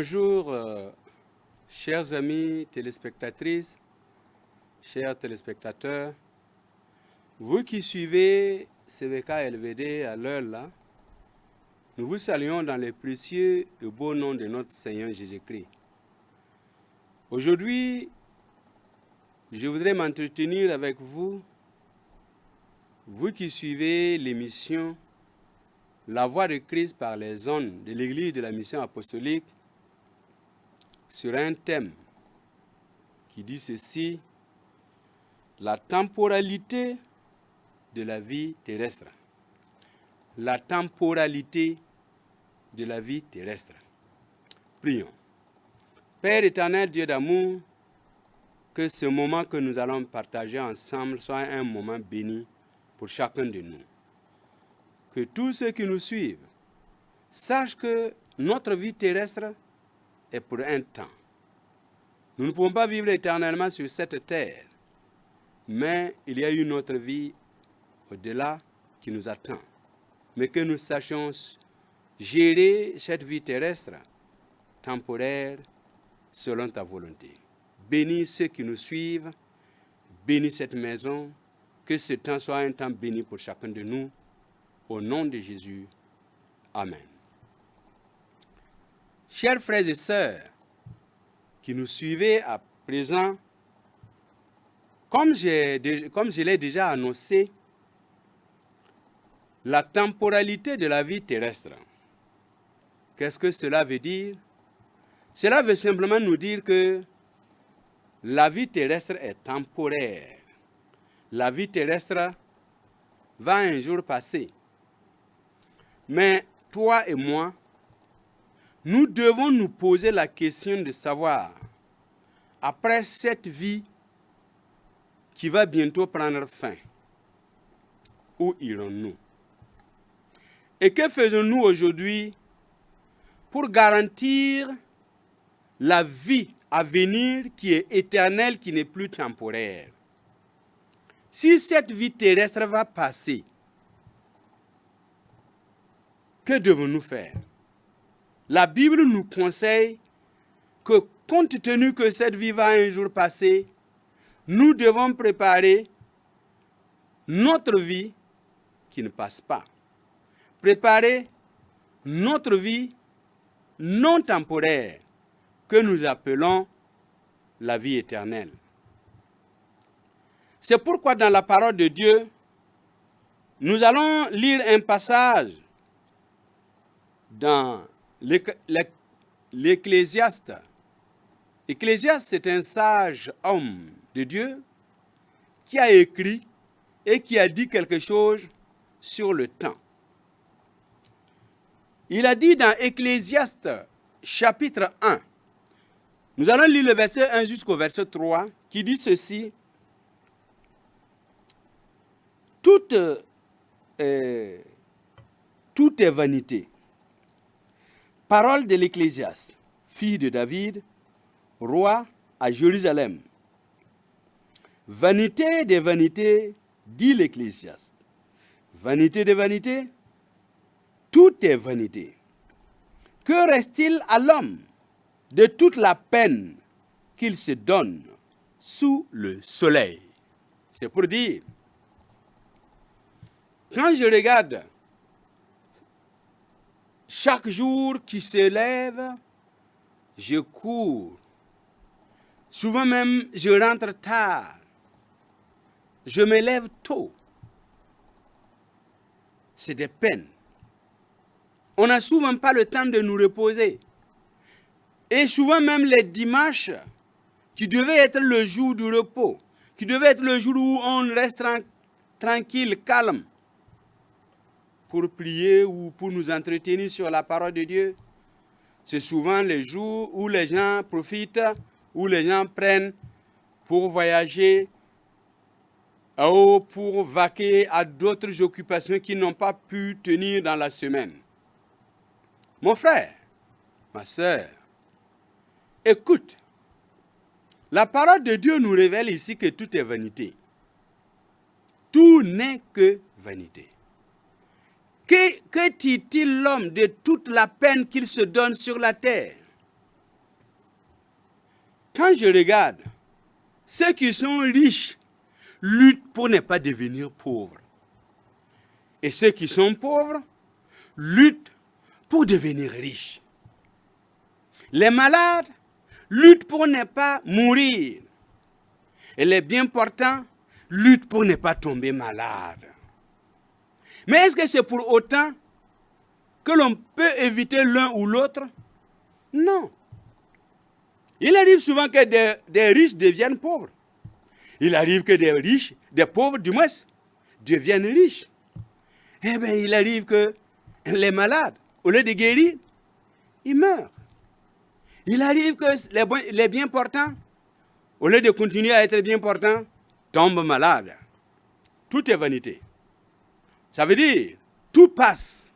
Bonjour, chers amis téléspectatrices, chers téléspectateurs. Vous qui suivez CVK LVD à l'heure là, nous vous saluons dans le précieux et beau nom de notre Seigneur Jésus-Christ. Aujourd'hui, je voudrais m'entretenir avec vous, vous qui suivez l'émission La Voix de Christ par les ondes de l'Église de la Mission Apostolique, sur un thème qui dit ceci: la temporalité de la vie terrestre. La temporalité de la vie terrestre. Prions. Père éternel, Dieu d'amour, que ce moment que nous allons partager ensemble soit un moment béni pour chacun de nous. Que tous ceux qui nous suivent sachent que notre vie terrestre est pour un temps. Nous ne pouvons pas vivre éternellement sur cette terre, mais il y a une autre vie au-delà qui nous attend. Mais que nous sachions gérer cette vie terrestre, temporaire, selon ta volonté. Bénis ceux qui nous suivent, bénis cette maison, que ce temps soit un temps béni pour chacun de nous, au nom de Jésus. Amen. Chers frères et sœurs qui nous suivez à présent, comme je l'ai déjà annoncé, la temporalité de la vie terrestre. Qu'est-ce que cela veut dire? Cela veut simplement nous dire que la vie terrestre est temporaire. La vie terrestre va un jour passer. Mais toi et moi, nous devons nous poser la question de savoir, après cette vie qui va bientôt prendre fin, où irons-nous? Et que faisons-nous aujourd'hui pour garantir la vie à venir qui est éternelle, qui n'est plus temporaire? Si cette vie terrestre va passer, que devons-nous faire? La Bible nous conseille que, compte tenu que cette vie va un jour passer, nous devons préparer notre vie qui ne passe pas. Préparer notre vie non temporaire que nous appelons la vie éternelle. C'est pourquoi dans la parole de Dieu, nous allons lire un passage dans l'Ecclésiaste. Ecclésiaste, c'est un sage homme de Dieu qui a écrit et qui a dit quelque chose sur le temps. Il a dit dans Ecclésiaste, chapitre 1, nous allons lire le verset 1 jusqu'au verset 3, qui dit ceci: Tout est vanité. Parole de l'Ecclésiaste, fille de David, roi à Jérusalem. Vanité des vanités, dit l'Ecclésiaste. Vanité des vanités, tout est vanité. Que reste-t-il à l'homme de toute la peine qu'il se donne sous le soleil? C'est pour dire, quand je regarde chaque jour qui se lève, je cours. Souvent même, je rentre tard. Je me lève tôt. C'est des peines. On n'a souvent pas le temps de nous reposer. Et souvent même les dimanches, qui devait être le jour du repos, qui devait être le jour où on reste tranquille, calme, pour prier ou pour nous entretenir sur la parole de Dieu. C'est souvent les jours où les gens profitent, où les gens prennent pour voyager ou pour vaquer à d'autres occupations qu'ils n'ont pas pu tenir dans la semaine. Mon frère, ma sœur, écoute, la parole de Dieu nous révèle ici que tout est vanité. Tout n'est que vanité. Que dit-il l'homme de toute la peine qu'il se donne sur la terre? quand je regarde, ceux qui sont riches luttent pour ne pas devenir pauvres. Et ceux qui sont pauvres luttent pour devenir riches. Les malades luttent pour ne pas mourir. Et les bien portants luttent pour ne pas tomber malades. Mais est-ce que c'est pour autant que l'on peut éviter l'un ou l'autre? Non. Il arrive souvent que des riches deviennent pauvres. Il arrive que des pauvres du moins, deviennent riches. Eh bien, il arrive que les malades, au lieu de guérir, ils meurent. Il arrive que les bien portants, au lieu de continuer à être bien portants, tombent malades. Tout est vanité. Ça veut dire, tout passe.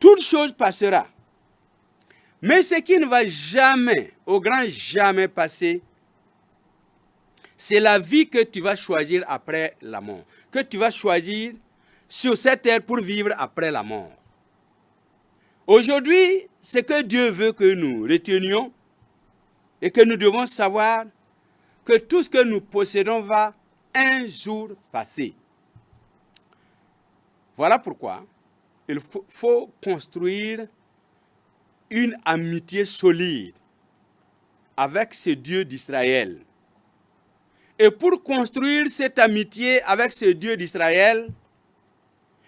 Toute chose passera. Mais ce qui ne va jamais, au grand jamais passer, c'est la vie que tu vas choisir après la mort. Que tu vas choisir sur cette terre pour vivre après la mort. Aujourd'hui, ce que Dieu veut que nous retenions et que nous devons savoir que tout ce que nous possédons va un jour passer. Voilà pourquoi il faut construire une amitié solide avec ce Dieu d'Israël. Et pour construire cette amitié avec ce Dieu d'Israël,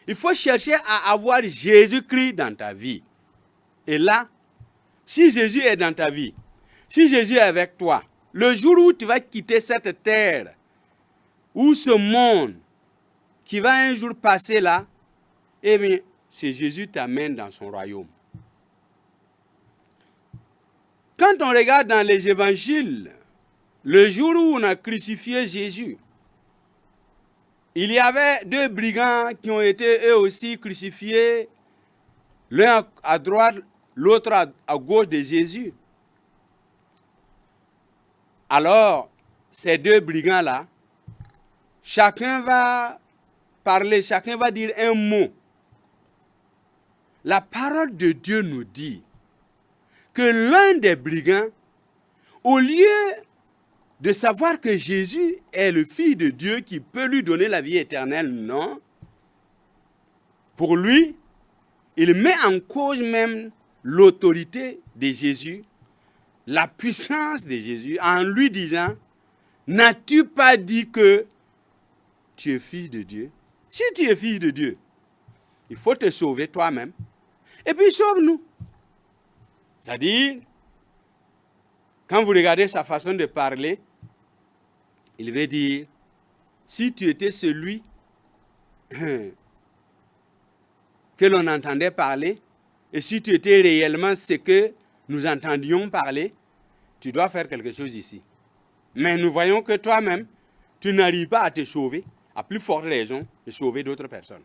il faut chercher à avoir Jésus-Christ dans ta vie. Et là, si Jésus est dans ta vie, si Jésus est avec toi, le jour où tu vas quitter cette terre, ou ce monde qui va un jour passer là, eh bien, c'est Jésus qui t'amène dans son royaume. Quand on regarde dans les évangiles, le jour où on a crucifié Jésus, il y avait deux brigands qui ont été eux aussi crucifiés, l'un à droite, l'autre à gauche de Jésus. Alors, ces deux brigands-là, chacun va parler, chacun va dire un mot. La parole de Dieu nous dit que l'un des brigands, au lieu de savoir que Jésus est le Fils de Dieu qui peut lui donner la vie éternelle, non. Pour lui, il met en cause même l'autorité de Jésus, la puissance de Jésus, en lui disant, n'as-tu pas dit que tu es fils de Dieu? Si tu es fils de Dieu, il faut te sauver toi-même. Et puis sauve-nous. C'est-à-dire, quand vous regardez sa façon de parler, il veut dire, si tu étais celui que l'on entendait parler, et si tu étais réellement ce que nous entendions parler, tu dois faire quelque chose ici. Mais nous voyons que toi-même, tu n'arrives pas à te sauver, à plus forte raison de sauver d'autres personnes.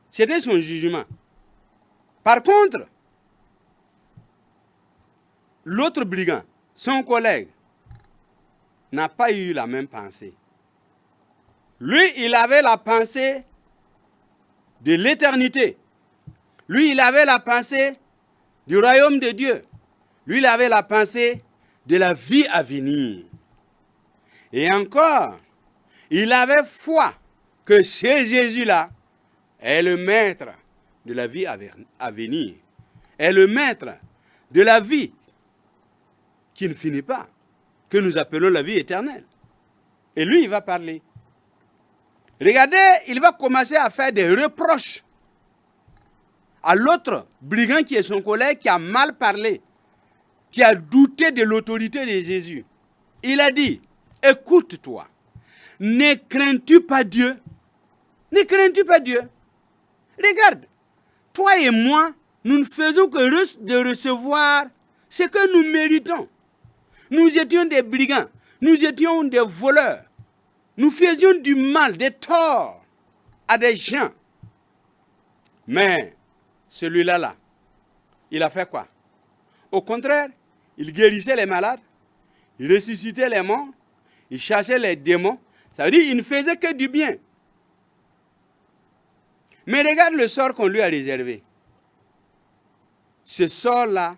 C'était son jugement. Par contre, l'autre brigand, son collègue, n'a pas eu la même pensée. Lui, il avait la pensée de l'éternité. Lui, il avait la pensée du royaume de Dieu. Lui, il avait la pensée de la vie à venir. Et encore, il avait foi que ce Jésus-là est le maître de la vie à venir. Est le maître de la vie qui ne finit pas, que nous appelons la vie éternelle. Et lui, il va parler. Regardez, il va commencer à faire des reproches à l'autre brigand qui est son collègue, qui a mal parlé, qui a douté de l'autorité de Jésus. Il a dit, écoute-toi, ne crains-tu pas Dieu? Ne crains-tu pas Dieu? Regarde, toi et moi, nous ne faisons que de recevoir ce que nous méritons. Nous étions des brigands, nous étions des voleurs. Nous faisions du mal, des torts à des gens. Mais celui-là, il a fait quoi? Au contraire, il guérissait les malades, il ressuscitait les morts, il chassait les démons. Ça veut dire qu'il ne faisait que du bien. Mais regarde le sort qu'on lui a réservé. Ce sort-là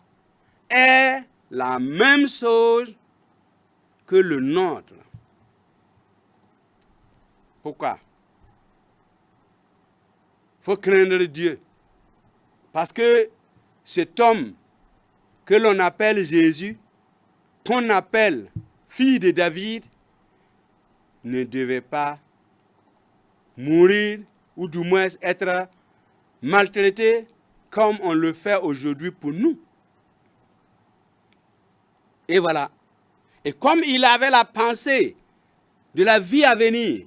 est la même chose que le nôtre. Pourquoi? Il faut craindre Dieu. Parce que cet homme que l'on appelle Jésus, qu'on appelle fille de David, ne devait pas mourir ou du moins être maltraité comme on le fait aujourd'hui pour nous. Et voilà. Et comme il avait la pensée de la vie à venir,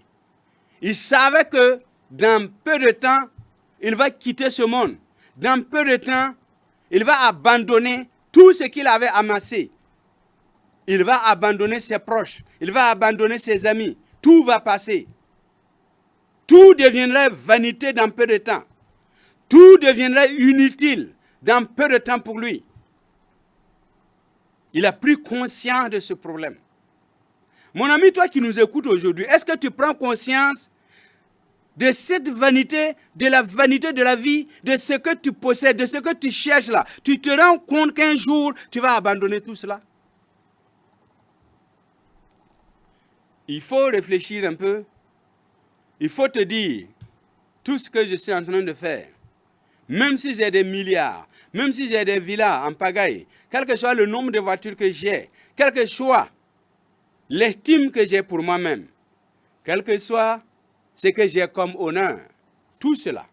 il savait que dans peu de temps, il va quitter ce monde. Dans peu de temps, il va abandonner tout ce qu'il avait amassé. Il va abandonner ses proches. Il va abandonner ses amis. Tout va passer. Tout deviendrait vanité dans peu de temps. Tout deviendrait inutile dans peu de temps pour lui. Il a pris conscience de ce problème. Mon ami, toi qui nous écoutes aujourd'hui, est-ce que tu prends conscience de cette vanité, de la vie, de ce que tu possèdes, de ce que tu cherches là? Tu te rends compte qu'un jour, tu vas abandonner tout cela? Il faut réfléchir un peu. Il faut te dire, tout ce que je suis en train de faire, même si j'ai des milliards, même si j'ai des villas en pagaille, quel que soit le nombre de voitures que j'ai, quel que soit l'estime que j'ai pour moi-même, quel que soit ce que j'ai comme honneur, tout cela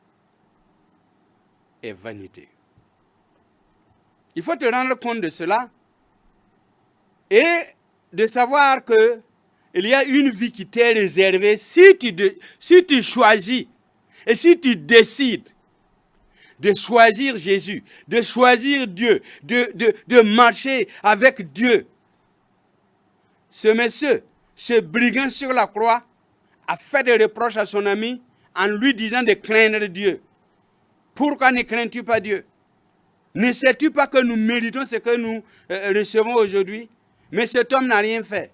est vanité. Il faut te rendre compte de cela et de savoir que il y a une vie qui t'est réservée si tu choisis et si tu décides de choisir Jésus, de choisir Dieu, de marcher avec Dieu. Ce monsieur, ce brigand sur la croix, a fait des reproches à son ami en lui disant de craindre Dieu. Pourquoi ne crains-tu pas Dieu? Ne sais-tu pas que nous méritons ce que nous recevons aujourd'hui? Mais cet homme n'a rien fait.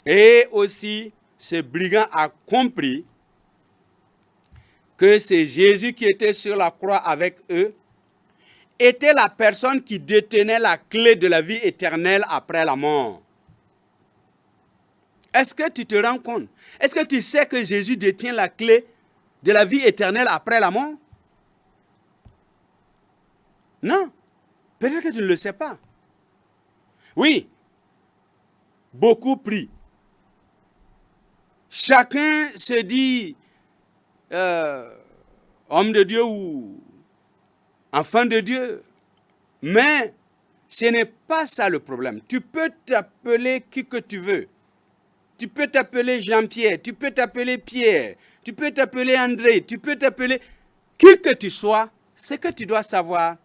Et aussi, ce brigand a compris que c'est Jésus qui était sur la croix avec eux, était la personne qui détenait la clé de la vie éternelle après la mort. Est-ce que tu te rends compte? Est-ce que tu sais que Jésus détient la clé de la vie éternelle après la mort? Non. Peut-être que tu ne le sais pas. Oui. Beaucoup prient. Chacun se dit homme de Dieu ou enfant de Dieu. Mais ce n'est pas ça le problème. Tu peux t'appeler qui que tu veux. Tu peux t'appeler Jean-Pierre, tu peux t'appeler Pierre, tu peux t'appeler André, tu peux t'appeler qui que tu sois. Ce que tu dois savoir,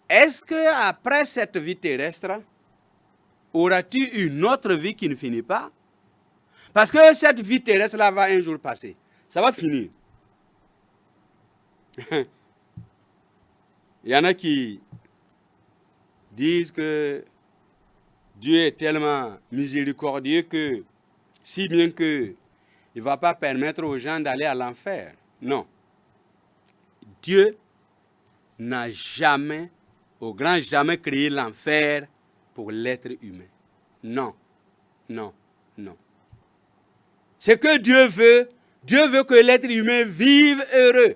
est-ce qu'après cette vie terrestre, auras-tu une autre vie qui ne finit pas? Parce que cette vie terrestre-là va un jour passer. Ça va finir. Il y en a qui disent que Dieu est tellement miséricordieux que, si bien que il ne va pas permettre aux gens d'aller à l'enfer. Non. Dieu n'a jamais, au grand jamais, créé l'enfer pour l'être humain. Non, non, non. Ce que Dieu veut que l'être humain vive heureux.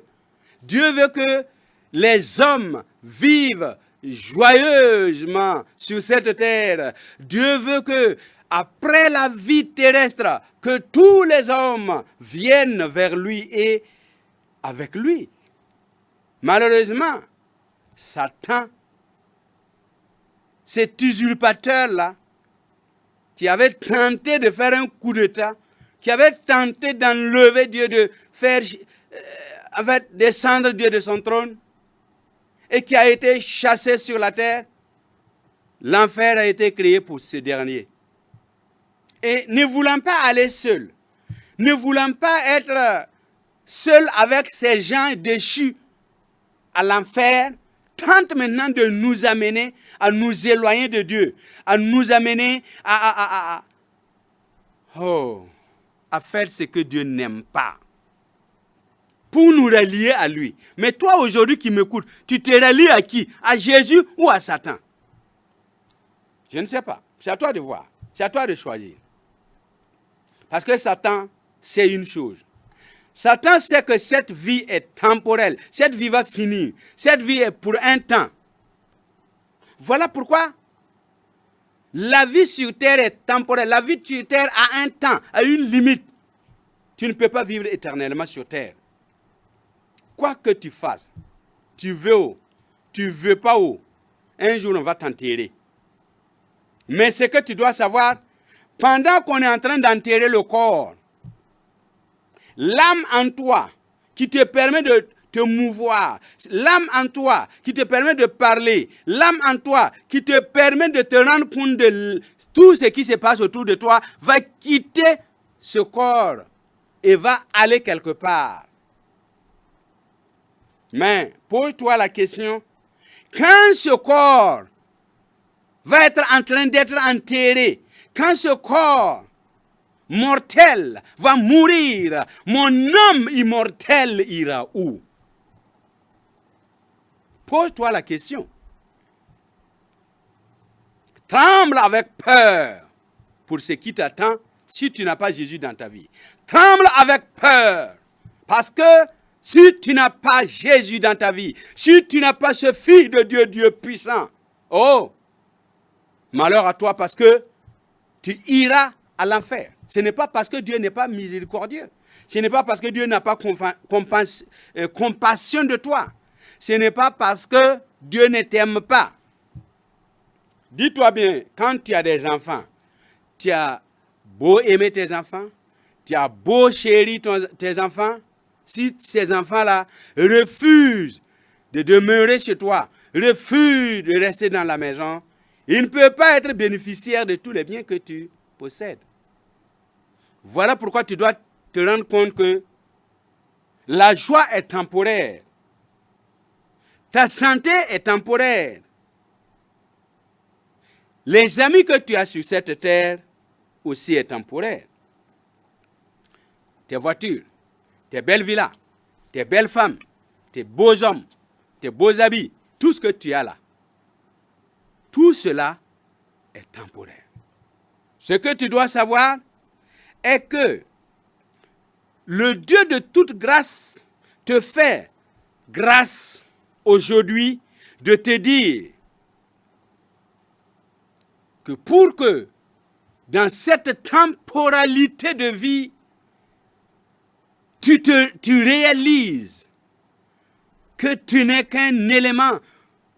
Dieu veut que les hommes vivent joyeusement sur cette terre. Dieu veut que, après la vie terrestre, que tous les hommes viennent vers lui et avec lui. Malheureusement, Satan, cet usurpateur-là, qui avait tenté de faire un coup d'État, qui avait tenté d'enlever Dieu, de faire descendre Dieu de son trône, et qui a été chassé sur la terre, l'enfer a été créé pour ce dernier. Et ne voulant pas aller seul, ne voulant pas être seul avec ces gens déchus à l'enfer, tente maintenant de nous amener à nous éloigner de Dieu, à nous amener à faire ce que Dieu n'aime pas. pour nous relier à lui. Mais toi aujourd'hui qui m'écoutes, tu te relies à qui? À Jésus ou à Satan? Je ne sais pas. C'est à toi de voir. C'est à toi de choisir. Parce que Satan, c'est une chose. Satan sait que cette vie est temporelle. Cette vie va finir. Cette vie est pour un temps. Voilà pourquoi la vie sur terre est temporelle. La vie sur terre a un temps, a une limite. Tu ne peux pas vivre éternellement sur terre. Quoi que tu fasses, tu veux, tu veux pas, un jour on va t'enterrer. Mais ce que tu dois savoir, pendant qu'on est en train d'enterrer le corps, l'âme en toi qui te permet de te mouvoir, l'âme en toi qui te permet de parler, l'âme en toi qui te permet de te rendre compte de tout ce qui se passe autour de toi, va quitter ce corps et va aller quelque part. Mais pose-toi la question, quand ce corps va être en train d'être enterré, quand ce corps mortel va mourir, mon âme immortelle ira où? Pose-toi la question. Tremble avec peur pour ce qui t'attend si tu n'as pas Jésus dans ta vie. Tremble avec peur parce que si tu n'as pas Jésus dans ta vie, si tu n'as pas ce Fils de Dieu, Dieu puissant, oh, malheur à toi parce que tu iras à l'enfer. Ce n'est pas parce que Dieu n'est pas miséricordieux. Ce n'est pas parce que Dieu n'a pas compassion de toi. Ce n'est pas parce que Dieu ne t'aime pas. Dis-toi bien, quand tu as des enfants, tu as beau aimer tes enfants, tu as beau chérir tes enfants, si ces enfants-là refusent de demeurer chez toi, refusent de rester dans la maison, ils ne peuvent pas être bénéficiaires de tous les biens que tu possèdes. Voilà pourquoi tu dois te rendre compte que la joie est temporaire. Ta santé est temporaire. Les amis que tu as sur cette terre aussi est temporaire. Tes voitures, tes belles villas, tes belles femmes, tes beaux hommes, tes beaux habits, tout ce que tu as là, tout cela est temporaire. Ce que tu dois savoir est que le Dieu de toute grâce te fait grâce aujourd'hui de te dire que pour que dans cette temporalité de vie, tu réalises que tu n'es qu'un élément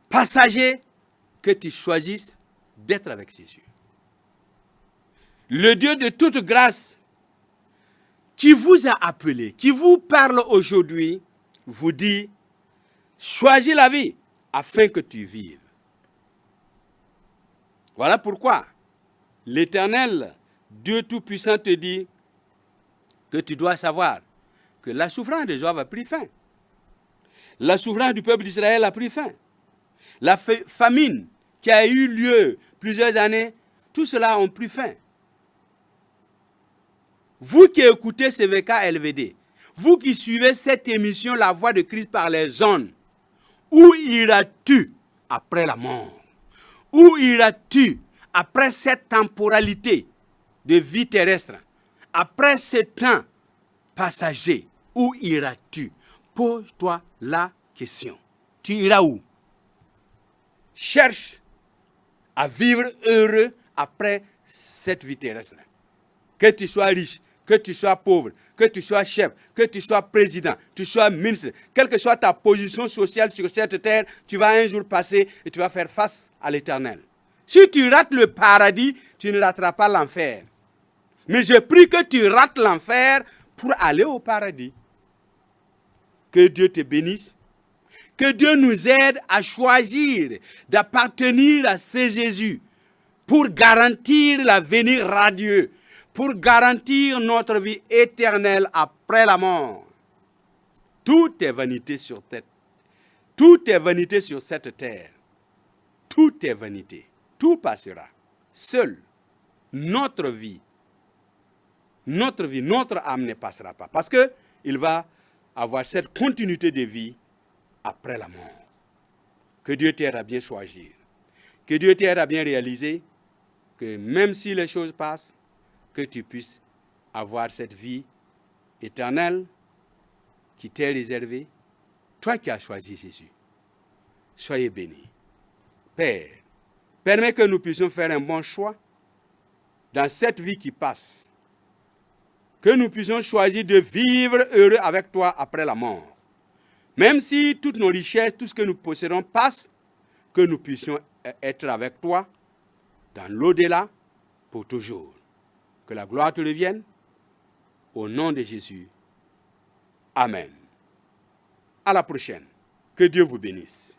passager, que tu choisisses d'être avec Jésus. Le Dieu de toute grâce qui vous a appelé, qui vous parle aujourd'hui, vous dit, choisis la vie afin que tu vives. Voilà pourquoi l'Éternel, Dieu Tout-Puissant te dit que tu dois savoir que la souffrance de Job a pris fin. La souffrance du peuple d'Israël a pris fin. La famine qui a eu lieu plusieurs années, tout cela a pris fin. Vous qui écoutez CVK LVD, vous qui suivez cette émission La Voix de Christ par les ondes, où iras-tu après la mort? Où iras-tu après cette temporalité de vie terrestre? Après ce temps passager, où iras-tu? Pose-toi la question. Tu iras où? Cherche à vivre heureux après cette vie terrestre. Que tu sois riche, que tu sois pauvre, que tu sois chef, que tu sois président, que tu sois ministre, quelle que soit ta position sociale sur cette terre, tu vas un jour passer et tu vas faire face à l'Éternel. Si tu rates le paradis, tu ne rateras pas l'enfer. Mais je prie que tu rates l'enfer pour aller au paradis. Que Dieu te bénisse. Que Dieu nous aide à choisir d'appartenir à ce Jésus pour garantir l'avenir radieux, pour garantir notre vie éternelle après la mort. Tout est vanité sur tête. Tout est vanité sur cette terre. Tout est vanité. Tout passera. Seul notre vie, notre âme ne passera pas. Parce qu'il va avoir cette continuité de vie après la mort. Que Dieu t'aide à bien choisir. Que Dieu t'aide à bien réaliser que même si les choses passent, que tu puisses avoir cette vie éternelle qui t'est réservée, toi qui as choisi Jésus. Soyez bénis. Père, permets que nous puissions faire un bon choix dans cette vie qui passe. Que nous puissions choisir de vivre heureux avec toi après la mort. Même si toutes nos richesses, tout ce que nous possédons passe, que nous puissions être avec toi dans l'au-delà pour toujours. Que la gloire te revienne. Au nom de Jésus. Amen. À la prochaine. Que Dieu vous bénisse.